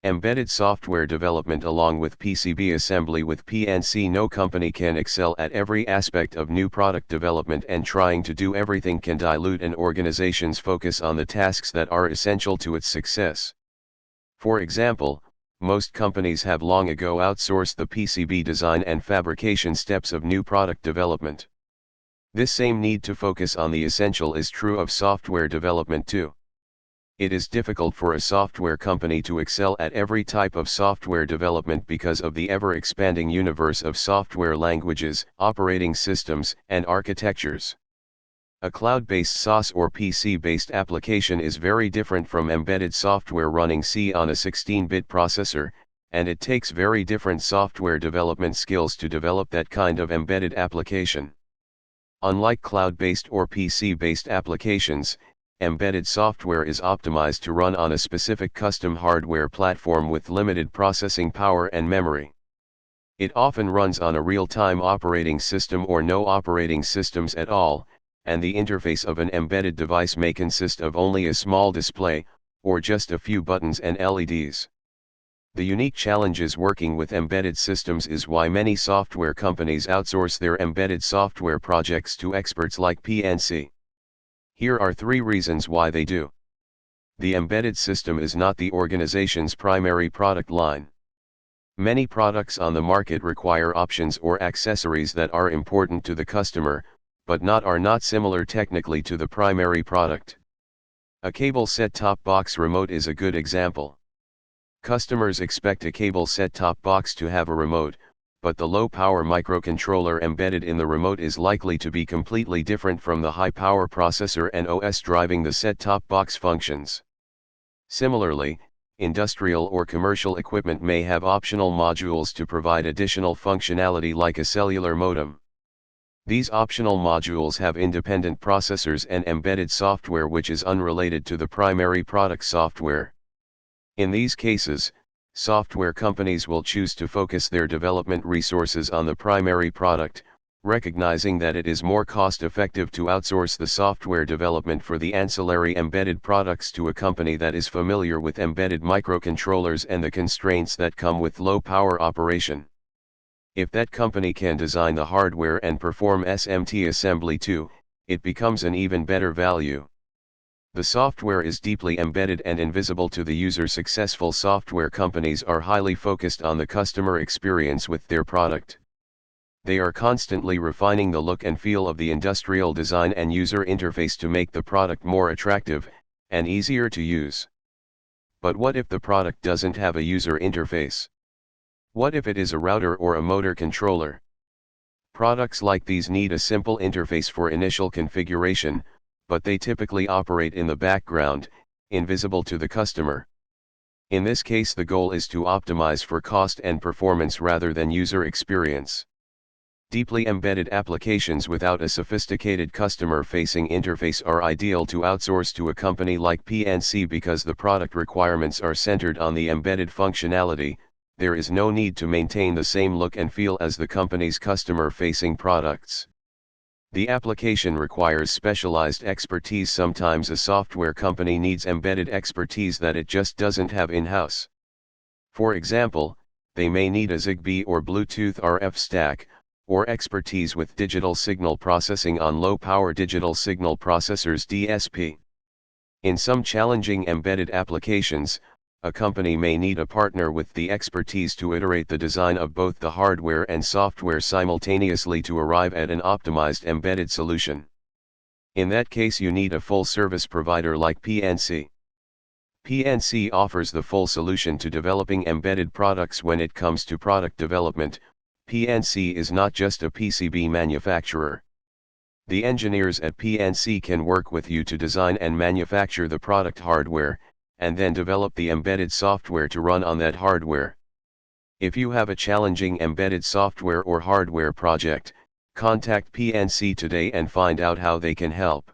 Embedded software development along with PCB assembly with PNC. No company can excel at every aspect of new product development, and trying to do everything can dilute an organization's focus on the tasks that are essential to its success. For example, most companies have long ago outsourced the PCB design and fabrication steps of new product development. This same need to focus on the essential is true of software development too. It is difficult for a software company to excel at every type of software development because of the ever-expanding universe of software languages, operating systems, and architectures. A cloud-based SaaS or PC-based application is very different from embedded software running C on a 16-bit processor, and it takes very different software development skills to develop that kind of embedded application. Unlike cloud-based or PC-based applications, embedded software is optimized to run on a specific custom hardware platform with limited processing power and memory. It often runs on a real-time operating system or no operating systems at all, and the interface of an embedded device may consist of only a small display, or just a few buttons and LEDs. The unique challenges working with embedded systems is why many software companies outsource their embedded software projects to experts like PNC. Here are 3 reasons why they do. The embedded system is not the organization's primary product line. Many products on the market require options or accessories that are important to the customer, but are not similar technically to the primary product. A cable set-top box remote is a good example. Customers expect a cable set-top box to have a remote, but the low-power microcontroller embedded in the remote is likely to be completely different from the high-power processor and OS driving the set-top box functions. Similarly, industrial or commercial equipment may have optional modules to provide additional functionality like a cellular modem. These optional modules have independent processors and embedded software which is unrelated to the primary product software. In these cases, software companies will choose to focus their development resources on the primary product, recognizing that it is more cost-effective to outsource the software development for the ancillary embedded products to a company that is familiar with embedded microcontrollers and the constraints that come with low-power operation. If that company can design the hardware and perform SMT assembly too, it becomes an even better value. The software is deeply embedded and invisible to the user. Successful software companies are highly focused on the customer experience with their product. They are constantly refining the look and feel of the industrial design and user interface to make the product more attractive and easier to use. But what if the product doesn't have a user interface? What if it is a router or a motor controller? Products like these need a simple interface for initial configuration, but they typically operate in the background, invisible to the customer. In this case, the goal is to optimize for cost and performance rather than user experience. Deeply embedded applications without a sophisticated customer-facing interface are ideal to outsource to a company like PNC because the product requirements are centered on the embedded functionality. There is no need to maintain the same look and feel as the company's customer-facing products. The application requires specialized expertise. Sometimes a software company needs embedded expertise that it just doesn't have in-house. For example, they may need a Zigbee or Bluetooth RF stack, or expertise with digital signal processing on low-power digital signal processors (DSP). In some challenging embedded applications, a company may need a partner with the expertise to iterate the design of both the hardware and software simultaneously to arrive at an optimized embedded solution. In that case, you need a full service provider like PNC. PNC offers the full solution to developing embedded products. When it comes to product development, PNC is not just a PCB manufacturer. The engineers at PNC can work with you to design and manufacture the product hardware, and then develop the embedded software to run on that hardware. If you have a challenging embedded software or hardware project, contact PNC today and find out how they can help.